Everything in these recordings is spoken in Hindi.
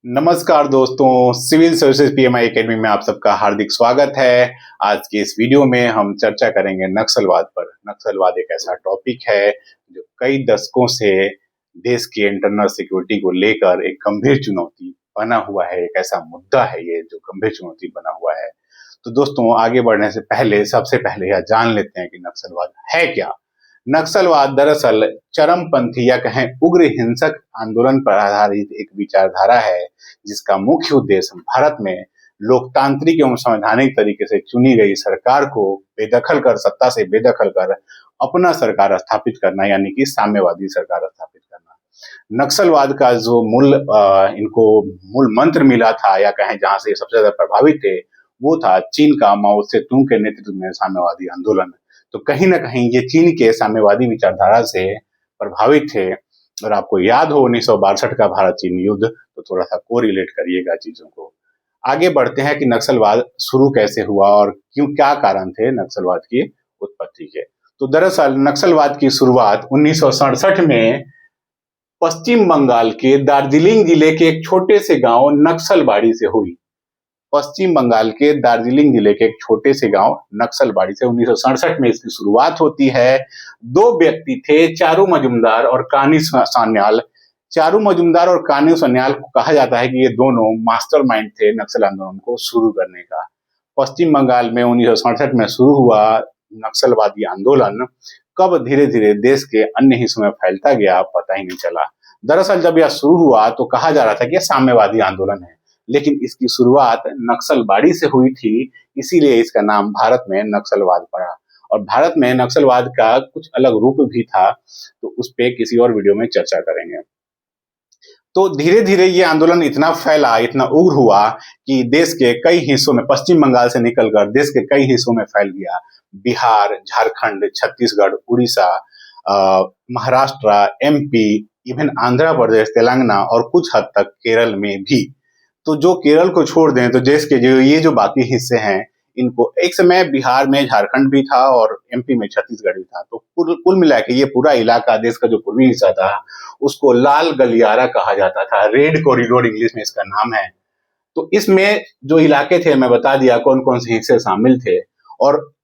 नमस्कार दोस्तों, सिविल सर्विसेज पीएमआई एकेडमी में आप सबका हार्दिक स्वागत है। आज की इस वीडियो में हम चर्चा करेंगे नक्सलवाद पर। नक्सलवाद एक ऐसा टॉपिक है जो कई दशकों से देश की इंटरनल सिक्योरिटी को लेकर एक गंभीर चुनौती बना हुआ है। एक ऐसा मुद्दा है ये जो गंभीर चुनौती बना हुआ है। तो दोस्तों, आगे बढ़ने से पहले सबसे पहले यह जान लेते हैं कि नक्सलवाद है क्या। नक्सलवाद दरअसल चरमपंथी या कहें उग्र हिंसक आंदोलन पर आधारित एक विचारधारा है जिसका मुख्य उद्देश्य भारत में लोकतांत्रिक एवं संवैधानिक तरीके से चुनी गई सरकार को बेदखल कर, सत्ता से बेदखल कर अपना सरकार स्थापित करना, यानी कि साम्यवादी सरकार स्थापित करना। नक्सलवाद का जो इनको मूल मंत्र मिला था, या कहें जहां से सबसे ज्यादा प्रभावित थे, वो था चीन का माओ से तुंग के नेतृत्व में साम्यवादी आंदोलन। तो कहीं ना कहीं ये चीन के साम्यवादी विचारधारा से प्रभावित थे। और आपको याद हो 1962 का भारत चीन युद्ध, तो थोड़ा सा कोरिलेट करिएगा चीजों को। आगे बढ़ते हैं कि नक्सलवाद शुरू कैसे हुआ और क्यों, क्या कारण थे नक्सलवाद की उत्पत्ति के। तो दरअसल नक्सलवाद की शुरुआत 1967 में पश्चिम बंगाल के दार्जिलिंग जिले के एक छोटे से गांव नक्सलबाड़ी से हुई। पश्चिम बंगाल के दार्जिलिंग जिले के एक छोटे से गांव नक्सलबाड़ी से 1967 में इसकी शुरुआत होती है। दो व्यक्ति थे, चारू मजुमदार और कानी सान्याल। चारू मजुमदार और कानी सान्याल को कहा जाता है कि ये दोनों मास्टरमाइंड थे नक्सल आंदोलन को शुरू करने का। पश्चिम बंगाल में 1967 में शुरू हुआ नक्सलवादी आंदोलन कब धीरे धीरे देश के अन्य हिस्सों में फैलता गया पता ही नहीं चला। दरअसल जब यह शुरू हुआ तो कहा जा रहा था कि यह साम्यवादी आंदोलन है, लेकिन इसकी शुरुआत नक्सलबाड़ी से हुई थी, इसीलिए इसका नाम भारत में नक्सलवाद पड़ा। और भारत में नक्सलवाद का कुछ अलग रूप भी था, तो उस पे किसी और वीडियो में चर्चा करेंगे। तो धीरे धीरे ये आंदोलन इतना फैला, इतना उग्र हुआ कि देश के कई हिस्सों में, पश्चिम बंगाल से निकलकर देश के कई हिस्सों में फैल गया। बिहार, झारखंड, छत्तीसगढ़, उड़ीसा, महाराष्ट्र, एमपी, इवन आंध्र प्रदेश, तेलंगाना और कुछ हद तक केरल में भी। तो जो केरल को छोड़ दें तो देश के जो बाकी हिस्से हैं, इनको एक समय बिहार में झारखंड भी था और एमपी में छत्तीसगढ़ भी था। तो कुल मिला के ये पूरा इलाका, देश का जो पूर्वी हिस्सा था, उसको लाल गलियारा कहा जाता था। रेड कॉरिडोर इंग्लिश में इसका नाम है। तो इसमें जो इलाके थे, मैं बता दिया कौन कौन से हिस्से शामिल थे। और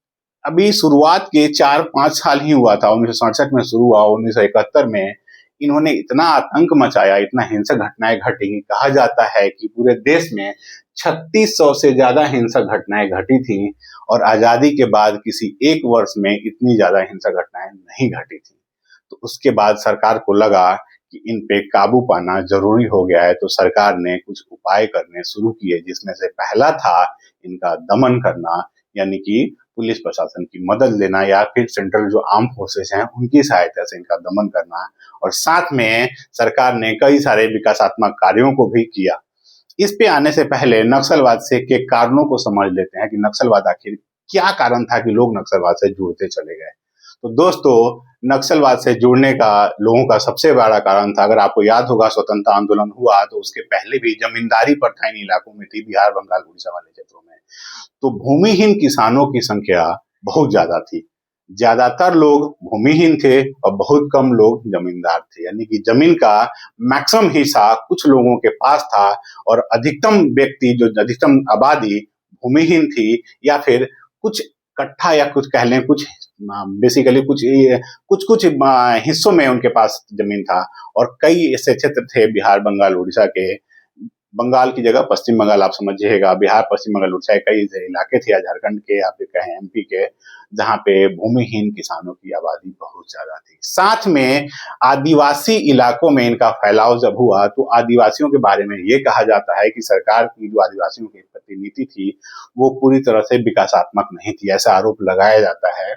अभी शुरुआत के 4-5 साल ही हुआ था। 1967 में शुरू हुआ, 1971 में इन्होंने इतना आतंक मचाया, इतना हिंसक घटनाएं घटी। कहा जाता है कि पूरे देश में 3600 से ज्यादा हिंसक घटनाएं घटी थी, और आजादी के बाद किसी एक वर्ष में इतनी ज्यादा हिंसक घटनाएं नहीं घटी थी। तो उसके बाद सरकार को लगा कि इन पे काबू पाना जरूरी हो गया है, तो सरकार ने कुछ उपाय करने शुरू किए, जिसमें से पहला था इनका दमन करना, यानी कि पुलिस प्रशासन की मदद लेना या फिर सेंट्रल जो आर्म फोर्सेस हैं उनकी सहायता से इनका दमन करना। और साथ में सरकार ने कई सारे विकासात्मक कार्यों को भी किया। इस पे आने से पहले नक्सलवाद से के कारणों को समझ लेते हैं कि नक्सलवाद आखिर क्या कारण था कि लोग नक्सलवाद से जुड़ते चले गए। तो दोस्तों, नक्सलवाद से जुड़ने का लोगों का सबसे बड़ा कारण था, अगर आपको याद होगा, स्वतंत्रता आंदोलन हुआ तो उसके पहले भी जमींदारी प्रथा इन इलाकों में थी, बिहार, बंगाल, उड़ीसा वाले क्षेत्रों में। तो भूमिहीन किसानों की संख्या बहुत ज्यादा थी। ज्यादातर लोग भूमिहीन थे और बहुत कम लोग जमींदार थे, यानी कि जमीन का मैक्सिमम हिस्सा कुछ लोगों के पास था, और अधिकतम आबादी भूमिहीन थी, या फिर कुछ कट्ठा, या कुछ कह लें कुछ बेसिकली कुछ कुछ हिस्सों में उनके पास जमीन था। और कई ऐसे क्षेत्र थे बिहार, बंगाल, उड़ीसा के, बंगाल की जगह पश्चिम बंगाल आप समझिएगा, बिहार, पश्चिम बंगाल, उड़ीसा कई इलाके थे, या झारखंड के, या फिर कहें एमपी के, जहां पे भूमिहीन किसानों की आबादी बहुत ज्यादा थी। साथ में आदिवासी इलाकों में इनका फैलाव जब हुआ, तो आदिवासियों के बारे में ये कहा जाता है कि सरकार की जो आदिवासियों के प्रति नीति थी वो पूरी तरह से विकासात्मक नहीं थी, ऐसा आरोप लगाया जाता है।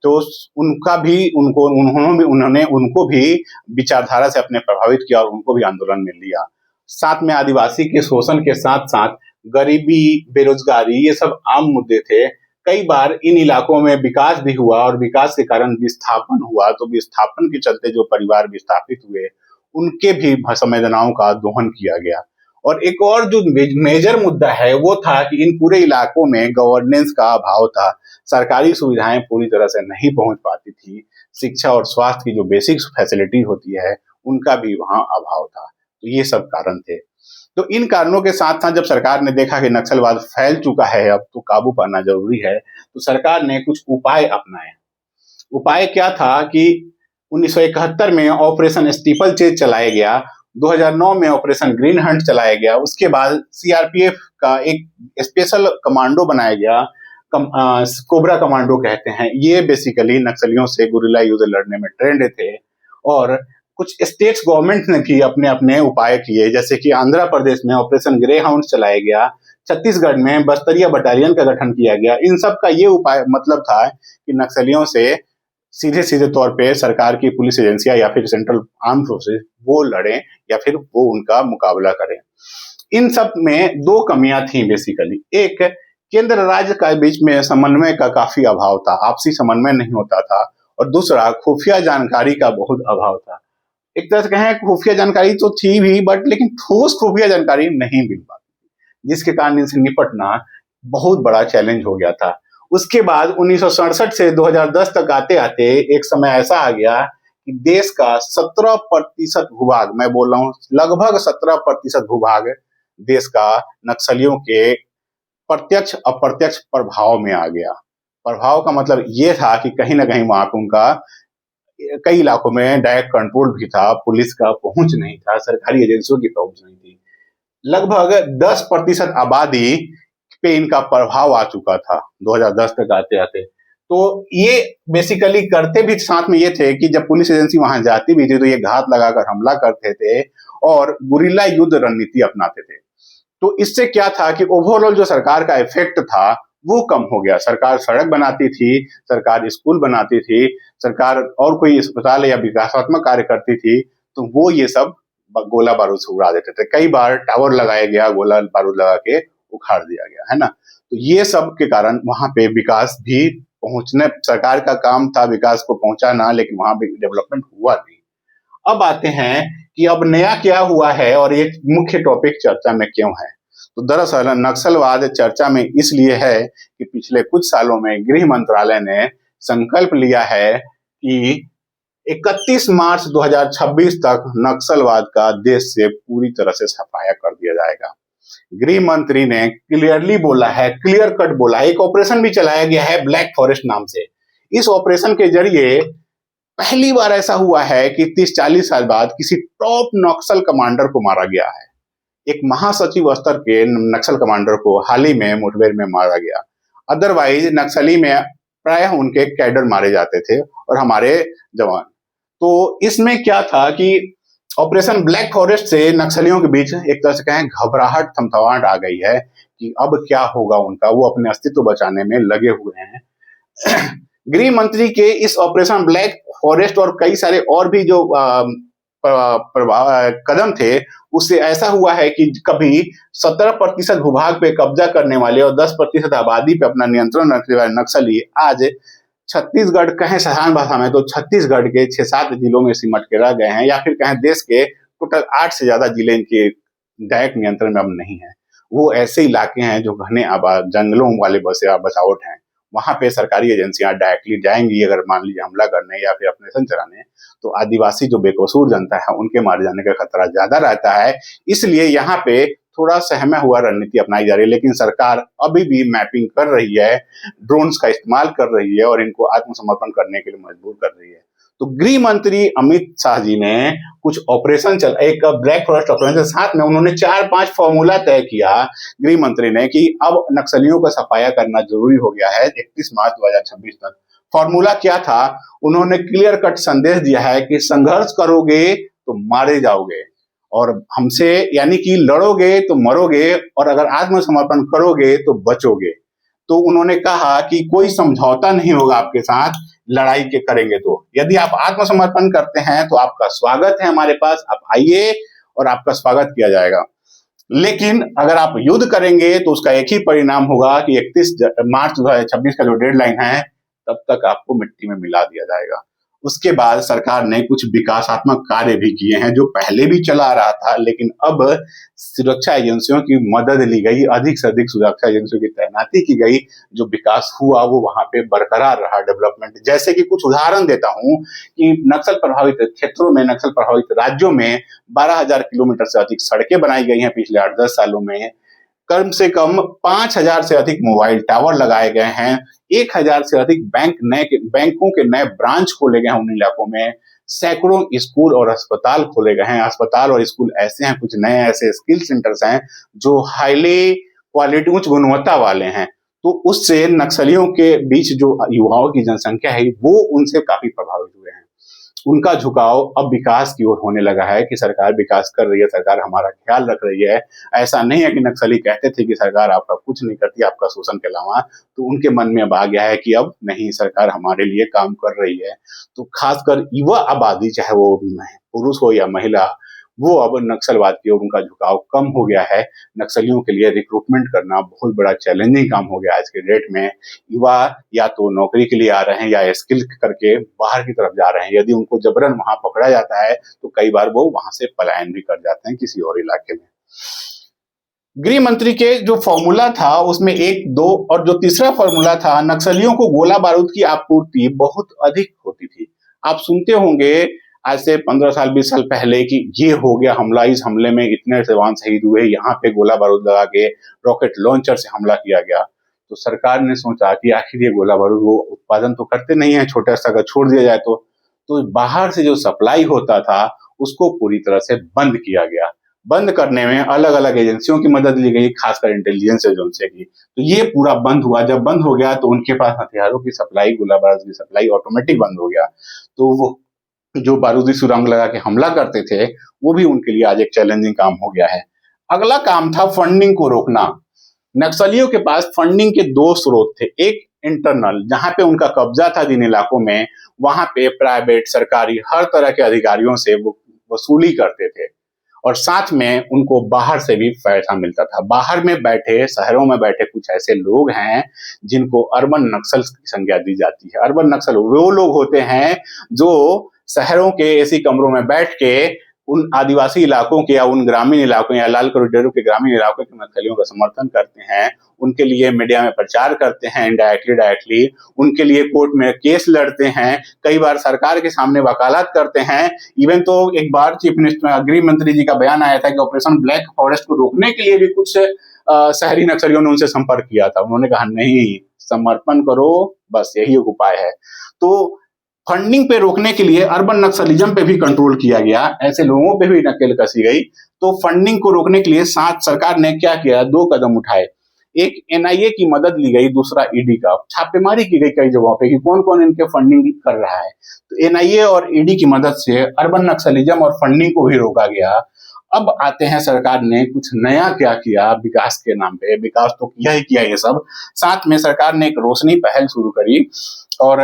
तो उन्होंने उनको भी विचारधारा से अपने प्रभावित किया और उनको भी आंदोलन में लिया। साथ में आदिवासी के शोषण के साथ साथ गरीबी, बेरोजगारी, ये सब आम मुद्दे थे। कई बार इन इलाकों में विकास भी हुआ, और विकास के कारण विस्थापन हुआ। तो विस्थापन के चलते जो परिवार विस्थापित हुए, उनके भी संवेदनाओं का दोहन किया गया। और एक और जो मेजर मुद्दा है वो था कि इन पूरे इलाकों में गवर्नेंस का अभाव था। सरकारी सुविधाएं पूरी तरह से नहीं पहुंच पाती थी। शिक्षा और स्वास्थ्य की जो बेसिक फैसिलिटी होती है, उनका भी वहां अभाव था। तो ये सब कारण थे। तो इन कारणों के साथ साथ जब सरकार ने देखा कि नक्सलवाद फैल चुका है, अब तो काबू पाना जरूरी है, तो सरकार ने कुछ उपाय अपनाए। उपाय क्या था कि 1971 में ऑपरेशन स्टीपल चेज चलाया गया, 2009 में ऑपरेशन ग्रीन हंट चलाया गया, उसके बाद सीआरपीएफ का एक स्पेशल कमांडो बनाया गया, कोबरा कमांडो कहते हैं। ये बेसिकली नक्सलियों से गुरिल्ला युद्ध लड़ने में ट्रेंड थे। और कुछ स्टेट्स गवर्नमेंट ने भी अपने अपने उपाय किए, जैसे कि आंध्र प्रदेश में ऑपरेशन ग्रे हाउंड चलाया गया, छत्तीसगढ़ में बस्तरिया बटालियन का गठन किया गया। इन सब का ये उपाय मतलब था कि नक्सलियों से सीधे सीधे तौर पे सरकार की पुलिस एजेंसियां या फिर सेंट्रल आर्म फोर्सेस वो लड़े या फिर वो उनका मुकाबला करें। इन सब में दो कमियां थी बेसिकली। एक, केंद्र राज्य के बीच में समन्वय का काफी अभाव था, आपसी समन्वय नहीं होता था। और दूसरा, खुफिया जानकारी का बहुत अभाव था। एक तरह से कहें, खुफिया जानकारी तो थी भी, बट लेकिन ठोस खुफिया जानकारी नहीं मिल पाती, जिसके कारण इनसे निपटना बहुत बड़ा चैलेंज हो गया था। उसके बाद 1967 से 2010 तक आते आते एक समय ऐसा आ गया कि देश का 17% भूभाग, मैं बोल रहा हूँ लगभग 17% भूभाग देश का नक्सलियों के प्रत्यक्ष अप्रत्यक्ष प्रभाव में आ गया। प्रभाव का मतलब ये था कि कहीं ना कहीं वहां पर उनका कई इलाकों में डायरेक्ट कंट्रोल भी था, पुलिस का पहुंच नहीं था, सरकारी एजेंसियों की पहुंच नहीं थी। लगभग 10% आबादी पे इनका प्रभाव आ चुका था 2010 तक आते आते। तो ये बेसिकली करते भी साथ में ये थे कि जब पुलिस एजेंसी वहां जाती भी थी तो ये घात लगाकर हमला करते थे और गुरिल्ला युद्ध रणनीति अपनाते थे। तो इससे क्या था कि ओवरऑल जो सरकार का इफेक्ट था वो कम हो गया। सरकार सड़क बनाती थी, सरकार स्कूल बनाती थी, सरकार और कोई अस्पताल या विकासात्मक कार्य करती थी, तो वो ये सब गोला बारूद से उड़ा देते थे। कई बार टावर लगाया गया, गोला बारूद लगा के उखाड़ दिया गया, है ना। तो ये सब के कारण वहां पे विकास भी पहुंचने, सरकार का काम था विकास को पहुंचाना, लेकिन वहां भी डेवलपमेंट हुआ नहीं। अब आते हैं कि अब नया क्या हुआ है और ये मुख्य टॉपिक चर्चा में क्यों है। तो दरअसल नक्सलवाद चर्चा में इसलिए है कि पिछले कुछ सालों में गृह मंत्रालय ने संकल्प लिया है कि 31 मार्च 2026 तक नक्सलवाद का देश से पूरी तरह से सफाया कर दिया जाएगा। गृह मंत्री ने क्लियरली बोला है, क्लियर कट बोला है। एक ऑपरेशन भी चलाया गया है ब्लैक फॉरेस्ट नाम से। इस ऑपरेशन के जरिए पहली बार ऐसा हुआ है कि 30-40 साल बाद किसी टॉप नक्सल कमांडर को मारा गया है। एक महासचिव स्तर के नक्सल कमांडर को हाल ही में मुठभेड़ में मारा गया। अदरवाइज नक्सली में प्रायः उनके कैडर मारे जाते थे और हमारे जवान। तो इसमें क्या था कि ऑपरेशन ब्लैक फॉरेस्ट से नक्सलियों के बीच एक तरह से कहें घबराहट, थमथमाहट आ गई है कि अब क्या होगा उनका, वो अपने अस्तित्व बचाने में लगे हुए हैं। गृह मंत्री के इस ऑपरेशन ब्लैक फॉरेस्ट और कई सारे और भी जो कदम थे, उससे ऐसा हुआ है कि कभी 17% भूभाग पे कब्जा करने वाले और 10% आबादी पे अपना नियंत्रण रखने वाले नक्सली आज छत्तीसगढ़, कहें साधारण भाषा में तो छत्तीसगढ़ के 6-7 जिलों में सिमट के रह गए हैं, या फिर कहें देश के टोटल 8 से ज्यादा जिले इनके डायरेक्ट नियंत्रण में अब नहीं है। वो ऐसे इलाके हैं जो घने जंगलों वाले बसावट हैं। वहां पे सरकारी एजेंसियां डायरेक्टली जाएंगी अगर मान लीजिए हमला करने या फिर ऑपरेशन चलाने, तो आदिवासी जो बेकसूर जनता है उनके मारे जाने का खतरा ज्यादा रहता है। इसलिए यहाँ पे थोड़ा सहमा हुआ रणनीति अपनाई जा रही है, लेकिन सरकार अभी भी मैपिंग कर रही है, ड्रोन्स का इस्तेमाल कर रही है और इनको आत्मसमर्पण करने के लिए मजबूर कर रही है। तो गृह मंत्री अमित शाह जी ने कुछ ऑपरेशन एक ब्लैक फॉरेस्ट ऑपरेशन, साथ में उन्होंने 4-5 फॉर्मूला तय किया गृह मंत्री ने कि अब नक्सलियों का सफाया करना जरूरी हो गया है 31 मार्च 2026 तक। फॉर्मूला क्या था? उन्होंने क्लियर कट संदेश दिया है कि संघर्ष करोगे तो मारे जाओगे, और हमसे यानी कि लड़ोगे तो मरोगे, और अगर आत्मसमर्पण करोगे तो बचोगे। तो उन्होंने कहा कि कोई समझौता नहीं होगा आपके साथ, लड़ाई के करेंगे तो यदि आप आत्मसमर्पण करते हैं तो आपका स्वागत है हमारे पास, आप आइए और आपका स्वागत किया जाएगा। लेकिन अगर आप युद्ध करेंगे तो उसका एक ही परिणाम होगा कि 31 मार्च 2026 का जो डेडलाइन है तब तक आपको मिट्टी में मिला दिया जाएगा। उसके बाद सरकार ने कुछ विकासात्मक कार्य भी किए हैं जो पहले भी चला रहा था, लेकिन अब सुरक्षा एजेंसियों की मदद ली गई, अधिक से अधिक सुरक्षा एजेंसियों की तैनाती की गई, जो विकास हुआ वो वहां पे बरकरार रहा डेवलपमेंट। जैसे कि कुछ उदाहरण देता हूं कि नक्सल प्रभावित क्षेत्रों में, नक्सल प्रभावित राज्यों में 12,000 किलोमीटर से अधिक सड़कें बनाई गई हैं पिछले 8-10 सालों में। कम से कम 5,000 से अधिक मोबाइल टावर लगाए गए हैं। 1,000 से अधिक बैंकों के नए ब्रांच खोले गए हैं उन इलाकों में। सैकड़ों स्कूल और अस्पताल खोले गए हैं। अस्पताल और स्कूल ऐसे हैं, कुछ नए ऐसे स्किल सेंटर्स हैं जो हाईली क्वालिटी, उच्च गुणवत्ता वाले हैं। तो उससे नक्सलियों के बीच जो युवाओं की जनसंख्या है वो उनसे काफी प्रभावित हुए हैं। उनका झुकाव अब विकास की ओर होने लगा है कि सरकार विकास कर रही है, सरकार हमारा ख्याल रख रही है। ऐसा नहीं है कि नक्सली कहते थे कि सरकार आपका कुछ नहीं करती आपका शोषण के अलावा, तो उनके मन में अब आ गया है कि अब नहीं, सरकार हमारे लिए काम कर रही है। तो खासकर युवा आबादी, चाहे वो पुरुष हो या महिला, वो अब नक्सलवाद की ओर उनका झुकाव कम हो गया है। नक्सलियों के लिए रिक्रूटमेंट करना बहुत बड़ा चैलेंजिंग काम हो गया आज के डेट में। युवा या तो नौकरी के लिए आ रहे हैं या स्किल करके बाहर की तरफ जा रहे हैं। यदि उनको जबरन वहां पकड़ा जाता है तो कई बार वो वहां से पलायन भी कर जाते हैं किसी और इलाके में। गृह मंत्री के जो फॉर्मूला था उसमें 1, 2 और जो तीसरा फॉर्मूला था, नक्सलियों को गोला बारूद की आपूर्ति बहुत अधिक होती थी। आप सुनते होंगे आज से 15 साल 20 साल पहले कि ये हो गया हमला, इस हमले में इतने जवान शहीद हुए, यहाँ पे गोला बारूद लगा के रॉकेट लॉन्चर से हमला किया गया। तो सरकार ने सोचा कि आखिर ये गोला बारूद वो उत्पादन तो करते नहीं है, छोटा सा अगर छोड़ दिया जाए तो बाहर से जो सप्लाई होता था उसको पूरी तरह से बंद किया गया। बंद करने में अलग अलग एजेंसियों की मदद ली गई, खासकर इंटेलिजेंस एजेंसी की। तो ये पूरा बंद हुआ। जब बंद हो गया तो उनके पास हथियारों की सप्लाई, गोला बारूद की सप्लाई ऑटोमेटिक बंद हो गया। तो वो जो बारूदी सुरंग लगा के हमला करते थे वो भी उनके लिए आज एक चैलेंजिंग काम हो गया है। अगला काम था फंडिंग को रोकना। नक्सलियों के पास फंडिंग के 2 स्रोत थे। एक इंटरनल, जहां पे उनका कब्जा था जिन इलाकों में, वहां पे प्राइवेट, सरकारी, हर तरह के अधिकारियों से वो वसूली करते थे। और साथ में उनको बाहर से भी पैसा मिलता था। बाहर में बैठे, शहरों में बैठे कुछ ऐसे लोग हैं जिनको अर्बन नक्सल की संज्ञा दी जाती है। अर्बन नक्सल वो लोग होते हैं जो शहरों के एसी कमरों में बैठ के उन आदिवासी इलाकों के या उन ग्रामीण इलाकों या लाल कॉरिडोरों के ग्रामीण इलाकों के नक्सलियों का समर्थन करते हैं, उनके लिए मीडिया में प्रचार करते हैं, इनडायरेक्टली डायरेक्टली उनके लिए कोर्ट में केस लड़ते हैं, कई बार सरकार के सामने वकालत करते हैं। इवन तो एक बार चीफ मिनिस्टर, गृह मंत्री जी का बयान आया था कि ऑपरेशन ब्लैक फॉरेस्ट को रोकने के लिए भी कुछ शहरी नक्सलियों ने उनसे संपर्क किया था। उन्होंने कहा नहीं, समर्पण करो, बस यही एक उपाय है। तो फंडिंग पे रोकने के लिए अर्बन नक्सलिज्म पे भी कंट्रोल किया गया, ऐसे लोगों पे भी नकेल कसी गई। तो फंडिंग को रोकने के लिए साथ सरकार ने क्या किया, 2 कदम उठाए। एक एनआईए की मदद ली गई, दूसरा ईडी का। छापेमारी की गई कई जगहों पे कि कौन कौन इनके फंडिंग कर रहा है। तो एनआईए और ईडी की मदद से अर्बन नक्सलिज्म और फंडिंग को भी रोका गया। अब आते हैं सरकार ने कुछ नया क्या किया विकास के नाम पे। विकास तो किया ही किया ये सब, साथ में सरकार ने एक रोशनी पहल शुरू करी और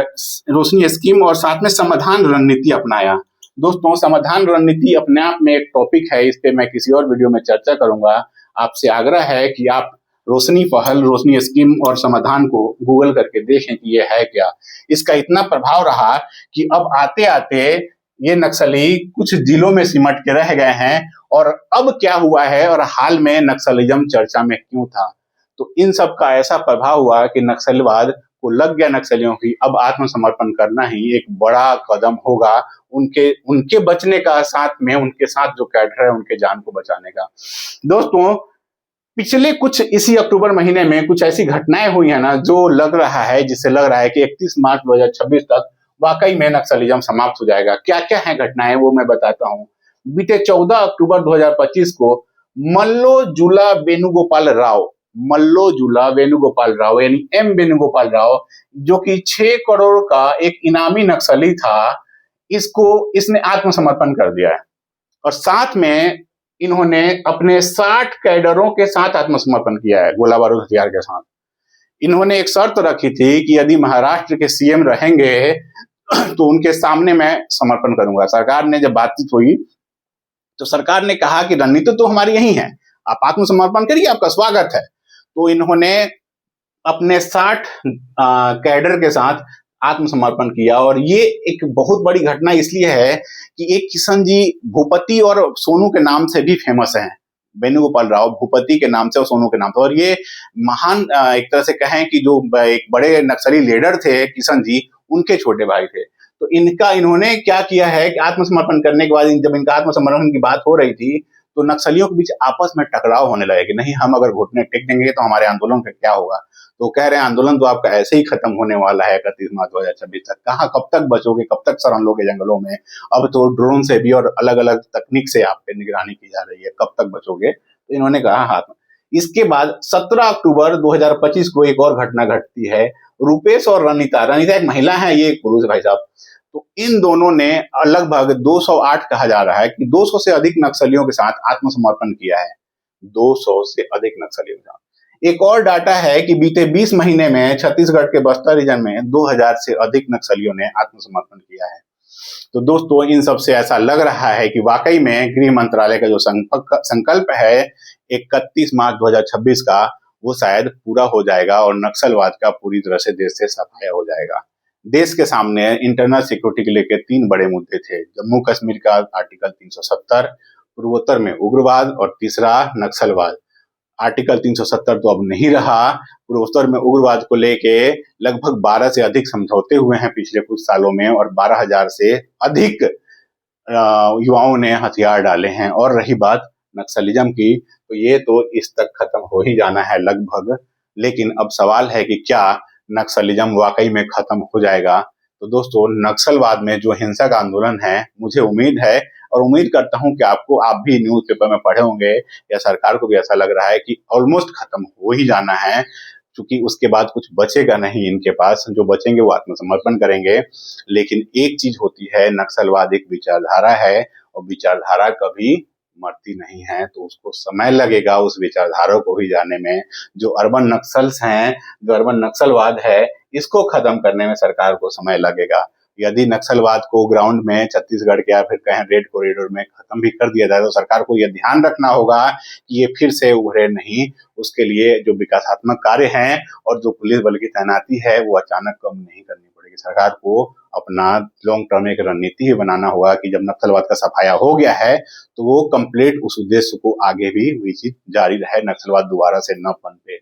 रोशनी स्कीम, और साथ में समाधान रणनीति अपनाया। दोस्तों, समाधान रणनीति अपने आप में एक टॉपिक है, इस पे मैं किसी और वीडियो में चर्चा करूंगा। आपसे आग्रह है कि आप रोशनी पहल, रोशनी स्कीम और समाधान को गूगल करके देखें कि ये है क्या। इसका इतना प्रभाव रहा कि अब आते आते ये नक्सली कुछ जिलों में सिमट के रह गए हैं। और अब क्या हुआ है और हाल में नक्सलिज्म चर्चा में क्यों था, तो इन सब का ऐसा प्रभाव हुआ कि नक्सलवाद को लग गया नक्सलियों की अब आत्मसमर्पण करना ही एक बड़ा कदम होगा उनके बचने का, साथ में उनके साथ जो कैडर है उनके जान को बचाने का। दोस्तों, पिछले कुछ इसी अक्टूबर महीने में कुछ ऐसी घटनाएं हुई है ना, जो लग रहा है, जिससे लग रहा है कि 31 मार्च 2026 तक वाकई में नक्सलिज्म समाप्त हो जाएगा। क्या क्या है घटनाएं वो मैं बताता हूँ। बीते 14 अक्टूबर 2025 को मल्लोजुला वेणुगोपाल राव यानी एम वेणुगोपाल राव, जो कि 6 करोड़ का एक इनामी नक्सली था, इसने आत्मसमर्पण कर दिया है। और साथ में इन्होंने अपने 60 कैडरों के साथ आत्मसमर्पण किया है, गोला बारूद हथियार के साथ। इन्होंने एक शर्त रखी थी कि यदि महाराष्ट्र के सीएम रहेंगे तो उनके सामने मैं समर्पण करूंगा। सरकार ने जब बातचीत हुई तो सरकार ने कहा कि रणनीति तो हमारी यही है, आप आत्मसमर्पण करिए, आपका स्वागत है। तो इन्होंने अपने 60 कैडर के साथ आत्मसमर्पण किया। और ये एक बहुत बड़ी घटना इसलिए है कि एक किशन जी भूपति और सोनू के नाम से भी फेमस हैं, वेणुगोपाल राव भूपति के नाम से और सोनू के नाम से। और ये महान एक तरह से कहें कि जो एक बड़े नक्सली लीडर थे किशन जी, उनके छोटे भाई थे। तो इन्होंने क्या किया है कि आत्मसमर्पण करने के बाद जब इनका आत्मसमर्पण की बात हो रही थी तो नक्सलियों के बीच आपस में टकराव होने लगे कि नहीं, हम अगर घुटने टेक देंगे तो हमारे आंदोलन का क्या होगा। तो कह रहे हैं आंदोलन तो आपका ऐसे ही खत्म होने वाला है 31 मार्च 2026 तक। कहाँ, कब तक बचोगे, कब तक शरण लोगे जंगलों में। अब तो ड्रोन से भी और अलग अलग तकनीक से आप पे निगरानी की जा रही है, कब तक बचोगे। तो इन्होंने कहा हाथ में। इसके बाद 17 अक्टूबर 2025 को एक और घटना घटती है। रूपेश और रनिता एक महिला है, ये एक पुरुष भाई साहब। तो इन दोनों ने लगभग 208 कहा जा रहा है कि 200 से अधिक नक्सलियों के साथ आत्मसमर्पण किया है। 200 से अधिक नक्सलियों के साथ। एक और डाटा है कि बीते 20 महीने में छत्तीसगढ़ के बस्तर रीजन में 2000 से अधिक नक्सलियों ने आत्मसमर्पण किया है। तो दोस्तों, इन सब से ऐसा लग रहा है कि वाकई में गृह मंत्रालय का जो संकल्प है 31 मार्च 2026 का, वो शायद पूरा हो जाएगा और नक्सलवाद का पूरी तरह से देश से सफाया हो जाएगा। देश के सामने इंटरनल सिक्योरिटी के लेकर 3 बड़े मुद्दे थे। जम्मू कश्मीर का आर्टिकल 370, पूर्वोत्तर में उग्रवाद और तीसरा नक्सलवाद। आर्टिकल 370 तो अब नहीं रहा। पूर्वोत्तर में उग्रवाद को लेके लगभग 12 से अधिक समझौते हुए हैं पिछले कुछ सालों में और 12,000 से अधिक युवाओं ने हथियार डाले हैं। और रही बात नक्सलिज्म की, तो ये तो इस तक खत्म हो ही जाना है लगभग। लेकिन अब सवाल है कि क्या नक्सलिज्म वाकई में खत्म हो जाएगा। तो दोस्तों, नक्सलवाद में जो हिंसक आंदोलन है, मुझे उम्मीद है और उम्मीद करता हूं कि आप भी न्यूज़पेपर में पढ़े होंगे या सरकार को भी ऐसा लग रहा है कि ऑलमोस्ट खत्म हो ही जाना है, क्योंकि उसके बाद कुछ बचेगा नहीं इनके पास। जो बचेंगे वो आत्मसमर्पण करेंगे। लेकिन एक चीज होती है, नक्सलवाद एक विचारधारा है और विचारधारा कभी मरती नहीं है। तो उसको समय लगेगा उस विचारधारा को ही जाने में। जो अर्बन नक्सल्स हैं, जो अर्बन नक्सलवाद है, इसको खत्म करने में सरकार को समय लगेगा। यदि नक्सलवाद को ग्राउंड में छत्तीसगढ़ के या फिर कहें रेड कॉरिडोर में खत्म भी कर दिया जाए तो सरकार को यह ध्यान रखना होगा कि ये फिर से उभरे नहीं। उसके लिए जो विकासात्मक कार्य हैं और जो पुलिस बल की तैनाती है वो अचानक कम नहीं करनी पड़ेगी। सरकार को अपना लॉन्ग टर्म एक रणनीति ही बनाना होगा कि जब नक्सलवाद का सफाया हो गया है तो वो कंप्लीट उस उद्देश्य को आगे भी विकसित जारी रहे, नक्सलवाद दोबारा से न पनपे।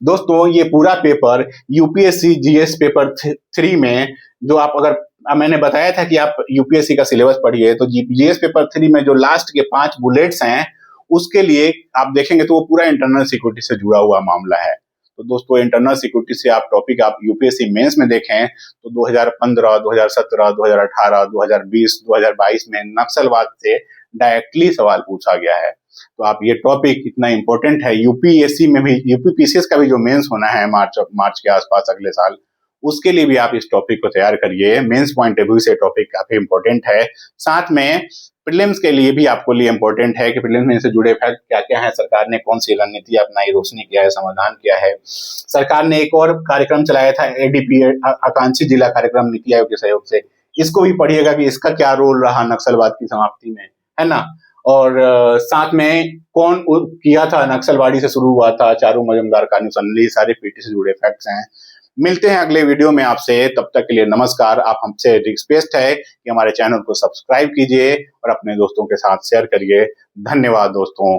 दोस्तों, ये पूरा पेपर यूपीएससी जीएस पेपर 3 में, जो आप अगर मैंने बताया था कि आप यूपीएससी का सिलेबस पढ़िए, तो जीएस पेपर 3 में जो लास्ट के 5 बुलेट्स हैं उसके लिए आप देखेंगे तो वो पूरा इंटरनल सिक्योरिटी से जुड़ा हुआ मामला है। तो दोस्तों, इंटरनल सिक्योरिटी से आप टॉपिक आप यूपीएससी मेंस में देखें तो 2015, 2017, 2018, 2020, 2022 में नक्सलवाद से डायरेक्टली सवाल पूछा गया है। तो आप ये टॉपिक इतना इंपॉर्टेंट है, यूपीएससी में भी, यूपीपीसीएस का भी जो मेंस होना है मार्च के आसपास अगले साल, उसके लिए भी आप इस टॉपिक को तैयार करिए। मेंस पॉइंट ऑफ व्यू से टॉपिक काफी इंपॉर्टेंट है। साथ में प्रीलिम्स के लिए भी आपको लिए इंपॉर्टेंट है कि प्रीलिम्स में से जुड़े फैक्ट क्या क्या है, सरकार ने कौन सी रणनीति अपनाई, रोशनी किया है, समाधान किया है। सरकार ने एक और कार्यक्रम चलाया था, एडीपी आकांक्षी जिला कार्यक्रम, नीति आयोग के सहयोग से। इसको भी पढ़िएगा कि इसका क्या रोल रहा नक्सलवाद की समाप्ति में, है ना। और साथ में कौन किया था, नक्सलवादी से शुरू हुआ था, चारू मजूमदार का अनुसंधान, सारे पीटी से जुड़े फैक्ट्स हैं। मिलते हैं अगले वीडियो में आपसे, तब तक के लिए नमस्कार। आप हमसे रिक्वेस्ट है कि हमारे चैनल को सब्सक्राइब कीजिए और अपने दोस्तों के साथ शेयर करिए। धन्यवाद दोस्तों।